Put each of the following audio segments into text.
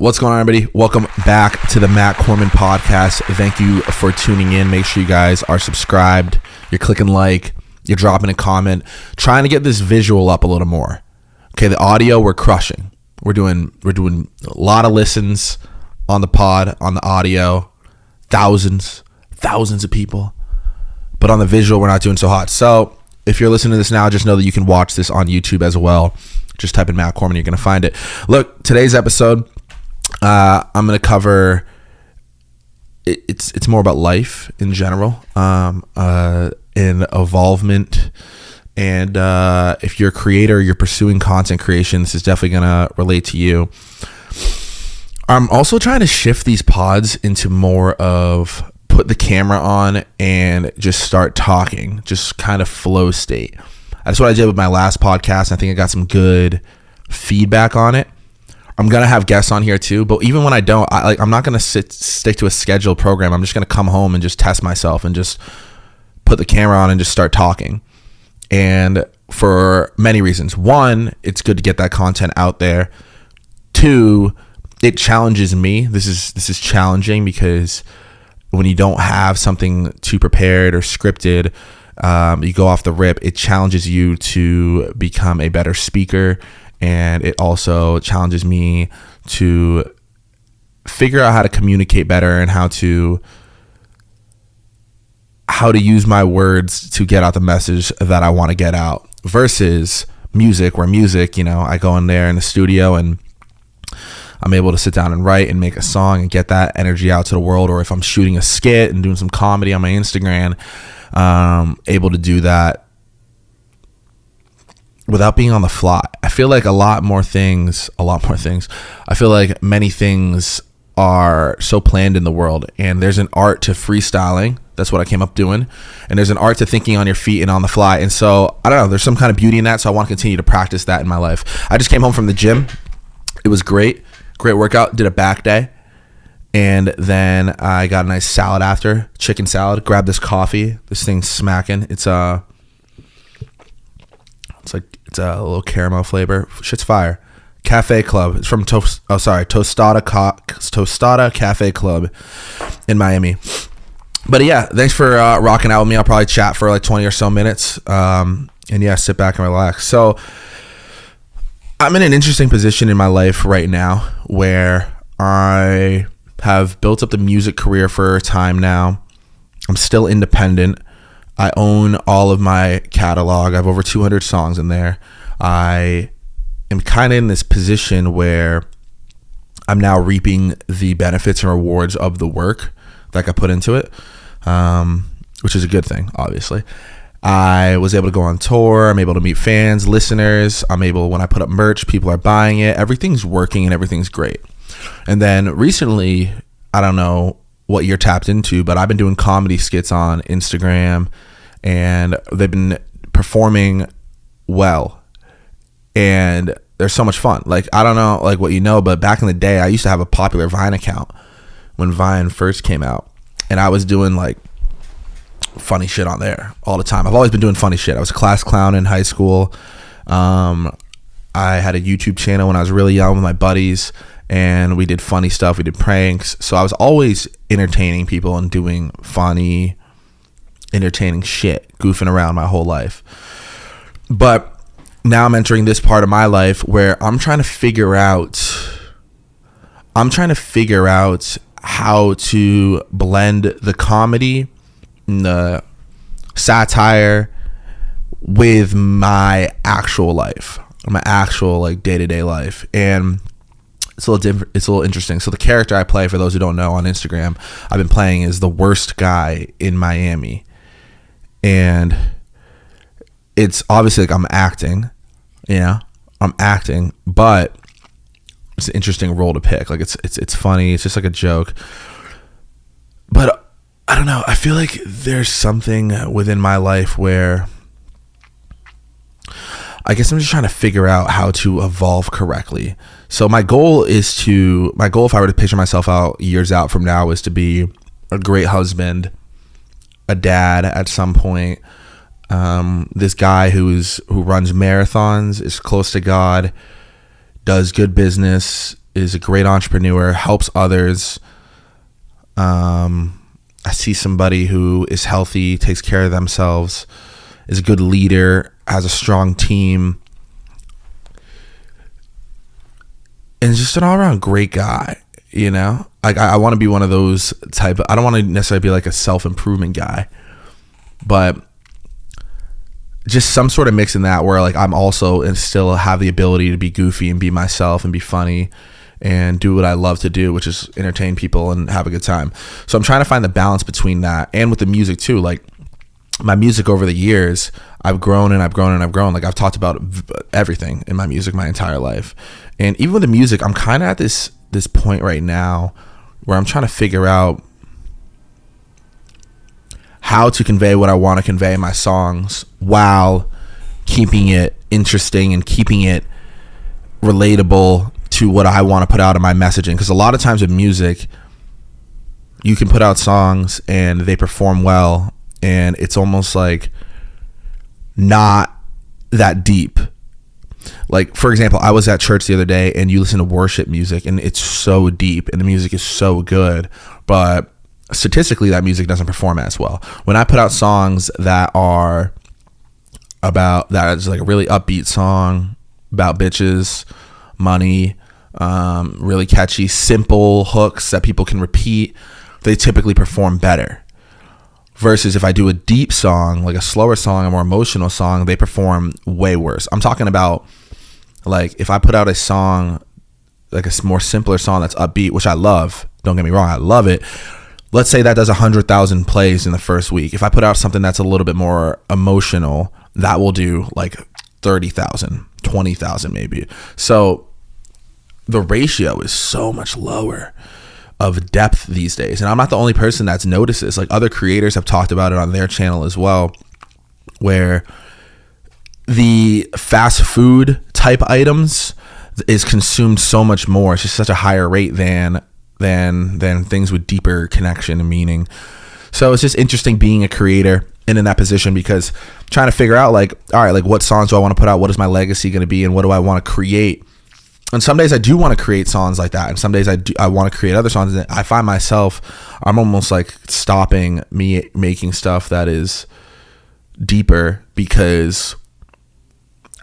What's going on, everybody? Welcome back to the Matt Corman podcast. Thank you for tuning in. Make sure you guys are subscribed. You're clicking like. You're dropping a comment. Trying to get this visual up a little more. Okay, the audio we're crushing. We're doing a lot of listens on the pod, on the audio. Thousands of people. But on the visual, we're not doing so hot. So if you're listening to this now, just know that you can watch this on YouTube as well. Just type in Matt Corman, you're going to find it. Look, today's episode, I'm going to cover, it's more about life in general, and evolvement. And if you're a creator, you're pursuing content creation, this is definitely going to relate to you. I'm also trying to shift these pods into more of put the camera on and just start talking, just kind of flow state. That's what I did with my last podcast. I think I got some good feedback on it. I'm going to have guests on here too, but even when I don't, I'm not going to stick to a scheduled program. I'm just going to come home and just test myself and just put the camera on and just start talking. And for many reasons. One, it's good to get that content out there. Two, it challenges me. This is challenging because when you don't have something too prepared or scripted, you go off the rip, it challenges you to become a better speaker. And it also challenges me to figure out how to communicate better and how to use my words to get out the message that I want to get out, versus music, where music, I go in there in the studio and I'm able to sit down and write and make a song and get that energy out to the world. Or if I'm shooting a skit and doing some comedy on my Instagram, able to do that without being on the fly. I feel like a lot more things. I feel like many things are so planned in the world, and there's an art to freestyling. That's what I came up doing. And there's an art to thinking on your feet and on the fly. And so, I don't know, there's some kind of beauty in that. So I want to continue to practice that in my life. I just came home from the gym. It was great workout. Did a back day. And then I got a nice salad after, chicken salad. Grabbed this coffee. This thing's smacking. It's a little caramel flavor. Shit's fire. Cafe Club. It's from Tostada Cafe Club in Miami. But yeah, thanks for rocking out with me. I'll probably chat for like 20 or so minutes. And yeah, sit back and relax. So I'm in an interesting position in my life right now where I have built up the music career for a time now. I'm still independent. I own all of my catalog. I have over 200 songs in there. I am kind of in this position where I'm now reaping the benefits and rewards of the work that I put into it, which is a good thing, obviously. I was able to go on tour. I'm able to meet fans, listeners. When I put up merch, people are buying it. Everything's working and everything's great. And then recently, I don't know what you're tapped into, but I've been doing comedy skits on Instagram, and they've been performing well, and they're so much fun. Like, I don't know like what you know, but back in the day, I used to have a popular Vine account when Vine first came out, and I was doing like funny shit on there all the time. I've always been doing funny shit. I was a class clown in high school. I had a YouTube channel when I was really young with my buddies, and we did funny stuff. We did pranks. So I was always entertaining people and doing funny, entertaining shit, goofing around my whole life. But now I'm entering this part of my life where I'm trying to figure out how to blend the comedy and the satire with my actual life, my actual like day-to-day life. And it's a little different. It's a little interesting. So the character I play, for those who don't know, on Instagram, I've been playing is the worst guy in Miami. And it's obviously like I'm acting, but it's an interesting role to pick. Like it's funny. It's just like a joke. But I don't know. I feel like there's something within my life where I guess I'm just trying to figure out how to evolve correctly. So my goal, if I were to picture myself out years out from now, is to be a great husband, a dad at some point, this guy who runs marathons, is close to God, does good business, is a great entrepreneur, helps others. I see somebody who is healthy, takes care of themselves, is a good leader, has a strong team, and is just an all-around great guy. You know, like I want to be one of those type of, I don't want to necessarily be like a self-improvement guy, but just some sort of mix in that where like I'm also and still have the ability to be goofy and be myself and be funny and do what I love to do, which is entertain people and have a good time. So I'm trying to find the balance between that and with the music too. Like my music over the years, I've grown and I've grown and I've grown. Like I've talked about everything in my music my entire life. And even with the music, I'm kind of at this point right now where I'm trying to figure out how to convey what I want to convey in my songs while keeping it interesting and keeping it relatable to what I want to put out in my messaging. Because a lot of times with music, you can put out songs and they perform well and it's almost like not that deep. Like, for example, I was at church the other day and you listen to worship music and it's so deep and the music is so good, but statistically that music doesn't perform as well. When I put out songs that are about, that is like a really upbeat song about bitches, money, really catchy, simple hooks that people can repeat, they typically perform better. Versus if I do a deep song, like a slower song, a more emotional song, they perform way worse. I'm talking about like if I put out a song, like a more simpler song that's upbeat, which I love, don't get me wrong, I love it. Let's say that does 100,000 plays in the first week. If I put out something that's a little bit more emotional, that will do like 30,000, 20,000 maybe. So the ratio is so much lower of depth these days. And I'm not the only person that's noticed this. Like other creators have talked about it on their channel as well, where the fast food type items is consumed so much more. It's just such a higher rate than things with deeper connection and meaning. So it's just interesting being a creator and in that position, because trying to figure out like, all right, like what songs do I want to put out? What is my legacy going to be? And what do I want to create? And some days I do want to create songs like that. And some days I want to create other songs. And I find myself, I'm almost like stopping me making stuff that is deeper because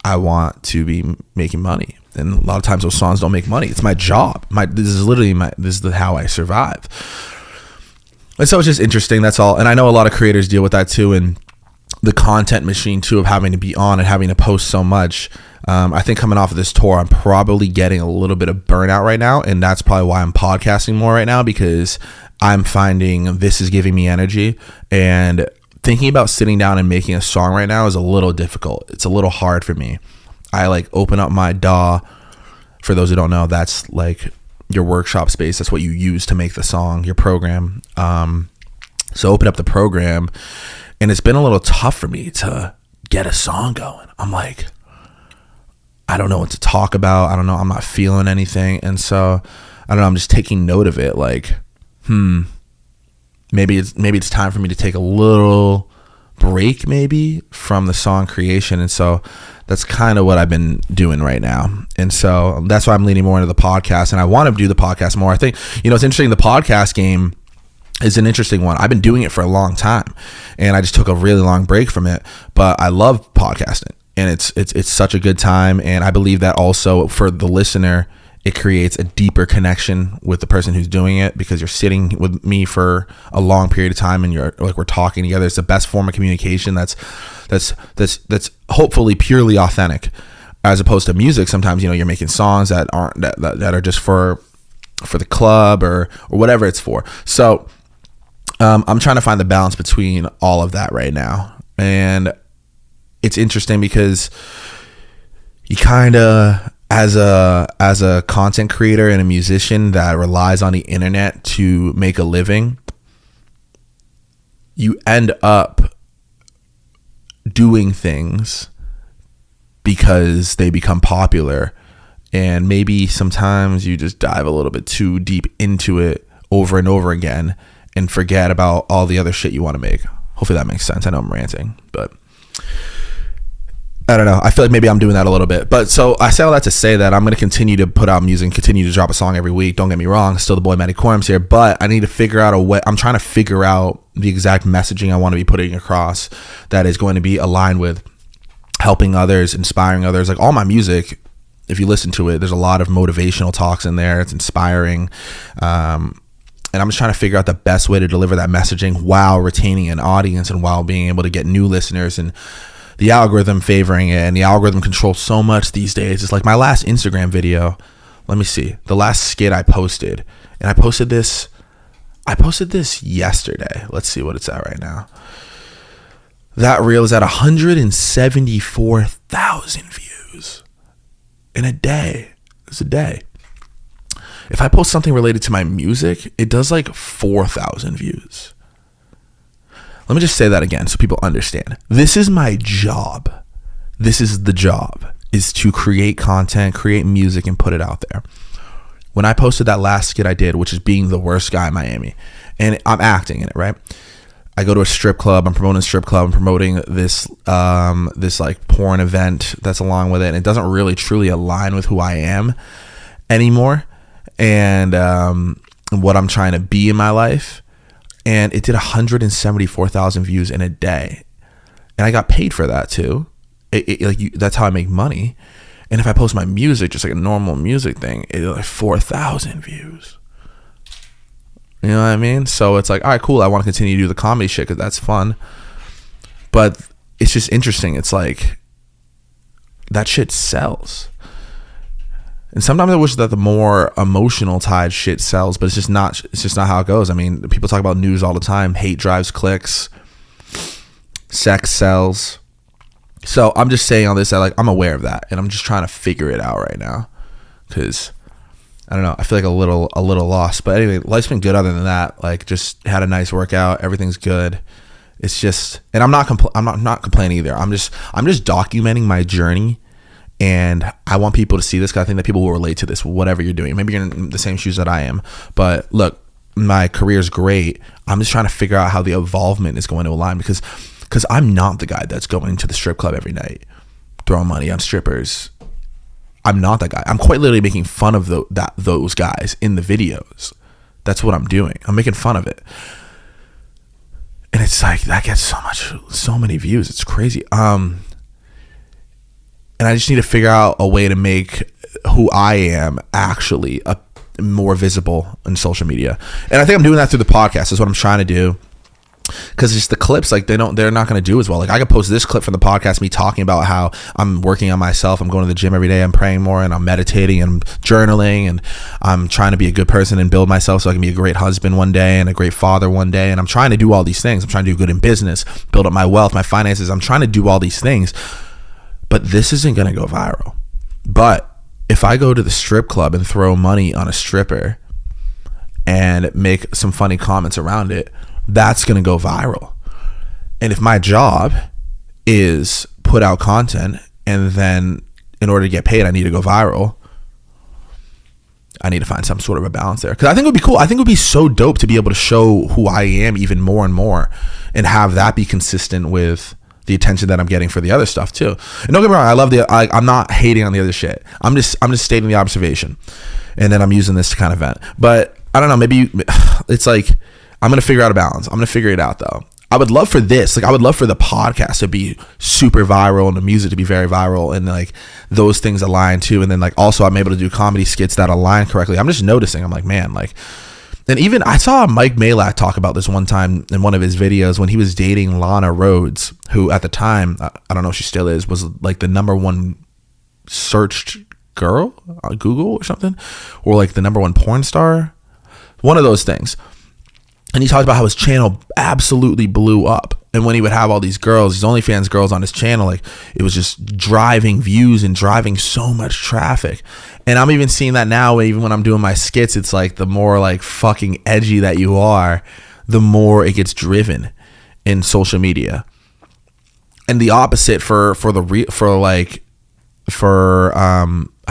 I want to be making money. And a lot of times those songs don't make money. It's my job. This is how I survive. And so it's just interesting. That's all. And I know a lot of creators deal with that too. And the content machine too, of having to be on and having to post so much. I think coming off of this tour, I'm probably getting a little bit of burnout right now. And that's probably why I'm podcasting more right now, because I'm finding this is giving me energy. And thinking about sitting down and making a song right now is a little difficult. It's a little hard for me. I like open up my DAW. For those who don't know, that's like your workshop space. That's what you use to make the song, your program. So open up the program, and it's been a little tough for me to get a song going. I'm like, I don't know what to talk about. I don't know. I'm not feeling anything. And so I don't know. I'm just taking note of it. Like, maybe it's time for me to take a little break maybe from the song creation. And so that's kind of what I've been doing right now. And so that's why I'm leaning more into the podcast, and I want to do the podcast more. I think, it's interesting. The podcast game is an interesting one. I've been doing it for a long time, and I just took a really long break from it, but I love podcasting, and it's such a good time. And I believe that also for the listener, it creates a deeper connection with the person who's doing it, because you're sitting with me for a long period of time and you're like, we're talking together. It's the best form of communication that's hopefully purely authentic, as opposed to music. Sometimes, you're making songs that aren't that are just for the club or whatever it's for. So I'm trying to find the balance between all of that right now. And it's interesting because you kind of, as a content creator and a musician that relies on the internet to make a living, you end up doing things because they become popular, and maybe sometimes you just dive a little bit too deep into it over and over again and forget about all the other shit you want to make. Hopefully that makes sense. I know I'm ranting, but I don't know. I feel like maybe I'm doing that a little bit. But so I say all that to say that I'm going to continue to put out music, continue to drop a song every week. Don't get me wrong. Still the boy Matty Corms here. But I need to figure out a way. I'm trying to figure out the exact messaging I want to be putting across that is going to be aligned with helping others, inspiring others. Like all my music, if you listen to it, there's a lot of motivational talks in there. It's inspiring. And I'm just trying to figure out the best way to deliver that messaging while retaining an audience and while being able to get new listeners and the algorithm favoring it. And the algorithm controls so much these days. It's like my last Instagram video. Let me see. The last skit I posted. And I posted this yesterday. Let's see what it's at right now. That reel is at 174,000 views in a day. It's a day. If I post something related to my music, it does like 4,000 views. Let me just say that again so people understand. This is my job. This is the job, is to create content, create music, and put it out there. When I posted that last skit I did, which is being the worst guy in Miami, and I'm acting in it, right? I go to a strip club. I'm promoting a strip club. I'm promoting this like porn event that's along with it. And it doesn't really truly align with who I am anymore and what I'm trying to be in my life. And it did 174,000 views in a day. And I got paid for that too. That's how I make money. And if I post my music, just like a normal music thing, it did like 4,000 views. You know what I mean? So it's like, all right, cool. I want to continue to do the comedy shit because that's fun. But it's just interesting. It's like that shit sells. And sometimes I wish that the more emotional tied shit sells, but it's just not how it goes. I mean, people talk about news all the time. Hate drives clicks. Sex sells. So I'm just saying all this that like I'm aware of that, and I'm just trying to figure it out right now because I don't know. I feel like a little lost, but anyway, life's been good. Other than that, like just had a nice workout. Everything's good. It's just, and I'm not complaining either. I'm just documenting my journey, and I want people to see this because I think that people will relate to this. Whatever you're doing, maybe you're in the same shoes that I am, but look, my career's great. I'm just trying to figure out how the evolvement is going to align because I'm not the guy that's going to the strip club every night, throwing money on strippers. I'm not that guy. I'm quite literally making fun of those guys in the videos. That's what I'm doing. I'm making fun of it. And it's like, that gets so many views. It's crazy. And I just need to figure out a way to make who I am actually more visible in social media. And I think I'm doing that through the podcast. Is what I'm trying to do. Because just the clips, like they're not going to do as well. Like I could post this clip from the podcast, me talking about how I'm working on myself. I'm going to the gym every day. I'm praying more and I'm meditating and journaling and I'm trying to be a good person and build myself so I can be a great husband one day and a great father one day. And I'm trying to do all these things. I'm trying to do good in business, build up my wealth, my finances. I'm trying to do all these things, but this isn't going to go viral. But if I go to the strip club and throw money on a stripper and make some funny comments around it, that's going to go viral. And if my job is put out content and then in order to get paid, I need to go viral, I need to find some sort of a balance there. Because I think it would be cool. I think it would be so dope to be able to show who I am even more and more and have that be consistent with the attention that I'm getting for the other stuff too. And don't get me wrong, I'm not hating on the other shit. I'm just stating the observation. And then I'm using this to kind of vent. But I don't know, maybe it's like, I'm going to figure out a balance. I'm going to figure it out though. I would love for this, like I would love for the podcast to be super viral and the music to be very viral and like those things align too. And then like also I'm able to do comedy skits that align correctly. I'm just noticing, I'm like, man, like, and even I saw Mike Malak talk about this one time in one of his videos when he was dating Lana Rhoades, who at the time, I don't know if she still is, was like the number one searched girl on Google or something, or like the number one porn star, one of those things. And he talked about how his channel absolutely blew up. And when he would have all these girls, these OnlyFans girls on his channel, like it was just driving views and driving so much traffic. And I'm even seeing that now, even when I'm doing my skits, it's like the more like fucking edgy that you are, the more it gets driven in social media. And the opposite for I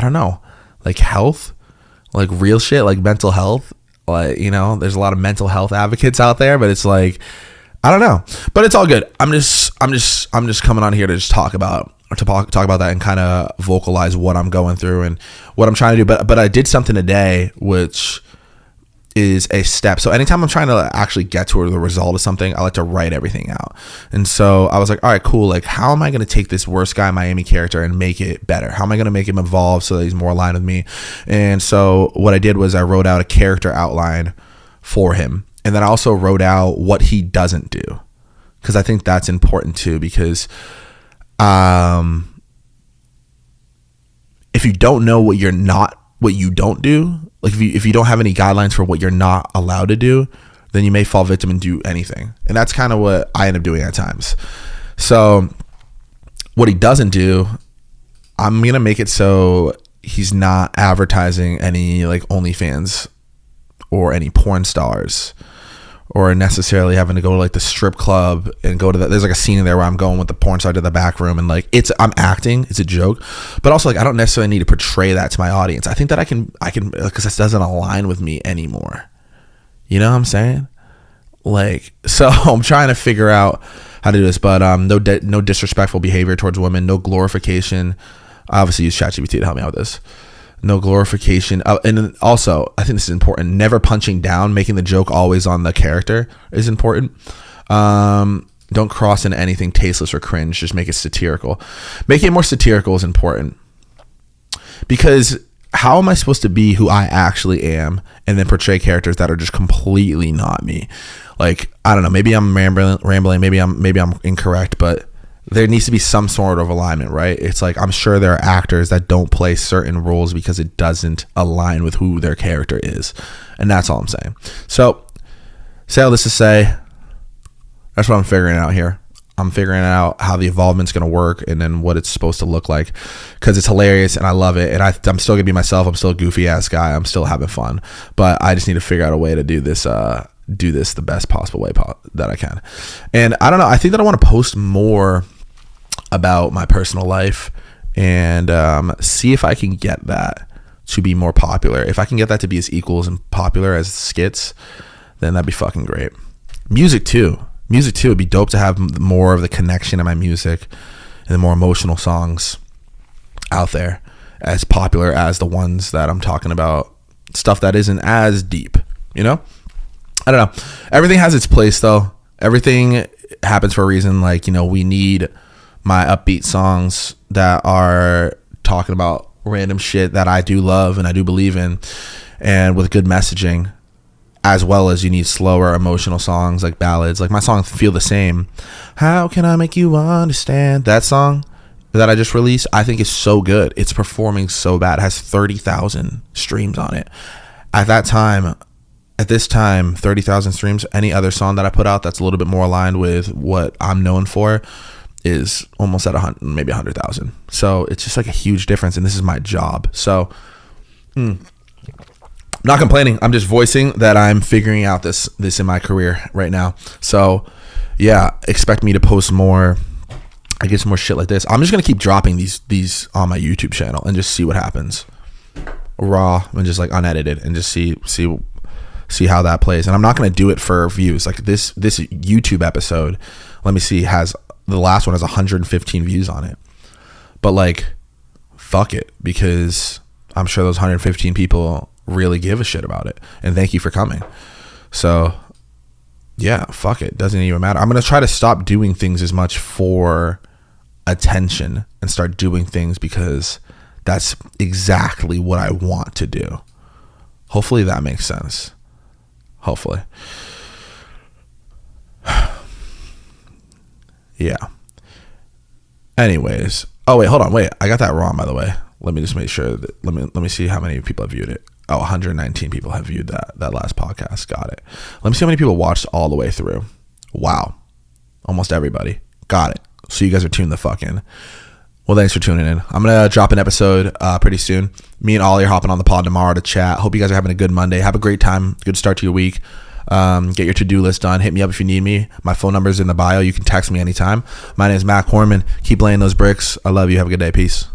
don't know, like health, like real shit, like mental health. Like, you know, there's a lot of mental health advocates out there, but it's like, I don't know, but it's all good. I'm just coming on here to just talk about talk about that and kind of vocalize what I'm going through and what I'm trying to do. But I did something today, which is a step. So anytime I'm trying to actually get to the result of something, I like to write everything out. And so I was like, all right, cool. Like, how am I going to take this worst guy Miami character and make it better? How am I going to make him evolve so that he's more aligned with me? And so what I did was I wrote out a character outline for him. And then I also wrote out what he doesn't do, because I think that's important too, because if you don't know what you don't do, like if you don't have any guidelines for what you're not allowed to do, then you may fall victim and do anything. And that's kind of what I end up doing at times. So what he doesn't do, I'm going to make it so he's not advertising any like OnlyFans or any porn stars, or necessarily having to go to like the strip club and go to that. There's like a scene in there where I'm going with the porn star to the back room, and like I'm acting, it's a joke, but also like I don't necessarily need to portray that to my audience. I think that I can because this doesn't align with me anymore. You know what I'm saying? Like, so I'm trying to figure out how to do this, but no disrespectful behavior towards women, no glorification. I obviously use ChatGPT to help me out with this. No glorification. And then also, I think this is important. Never punching down, making the joke always on the character is important. Don't cross into anything tasteless or cringe. Just make it satirical. Making it more satirical is important, because how am I supposed to be who I actually am and then portray characters that are just completely not me? Like, I don't know. Maybe I'm rambling. Maybe I'm incorrect, but there needs to be some sort of alignment, right? It's like, I'm sure there are actors that don't play certain roles because it doesn't align with who their character is. And that's all I'm saying. So, say all this to say, that's what I'm figuring out here. I'm figuring out how the evolvement's going to work and then what it's supposed to look like, because it's hilarious and I love it. And I'm still going to be myself. I'm still a goofy ass guy. I'm still having fun, but I just need to figure out a way to do this the best possible way that I can. And I don't know. I think that I want to post more about my personal life and see if I can get that to be more popular. If I can get that to be as equal and popular as skits, then that'd be fucking great. Music too. It'd be dope to have more of the connection in my music and the more emotional songs out there, as popular as the ones that I'm talking about, stuff that isn't as deep, you know? I don't know. Everything has its place though. Everything happens for a reason. Like, you know, we need my upbeat songs that are talking about random shit that I do love and I do believe in, and with good messaging, as well as you need slower emotional songs like ballads. Like my song Feel the Same, How Can I Make You Understand, that song that I just released, I think is so good. It's performing so bad. It has 30,000 streams on it. At this time, 30,000 streams. Any other song that I put out that's a little bit more aligned with what I'm known for is almost at 100, maybe 100,000. So it's just like a huge difference, and this is my job. So not complaining. I'm just voicing that I'm figuring out this in my career right now. So yeah, expect me to post more. I get some more shit like this. I'm just gonna keep dropping these on my YouTube channel and just see what happens, raw and just like unedited, and just see how that plays. And I'm not gonna do it for views. Like this YouTube episode, let me see, the last one has 115 views on it. But like, fuck it, because I'm sure those 115 people really give a shit about it, and thank you for coming. So yeah, fuck it, doesn't even matter. I'm gonna try to stop doing things as much for attention and start doing things because that's exactly what I want to do. Hopefully that makes sense. Hopefully. Yeah. Anyways, oh wait, hold on, I got that wrong, by the way. Let me just make sure that let me see how many people have viewed it. Oh, 119 people have viewed that last podcast. Got it. Let me see how many people watched all the way through. Wow. Almost everybody. Got it. So you guys are tuned the fuck in. Well, thanks for tuning in. I'm going to drop an episode pretty soon. Me and Ollie are hopping on the pod tomorrow to chat. Hope you guys are having a good Monday. Have a great time. Good start to your week. Get your to-do list done. Hit me up if you need me. My phone number is in the bio. You can text me anytime. My name is Matt Corman. Keep laying those bricks. I love you. Have a good day. Peace.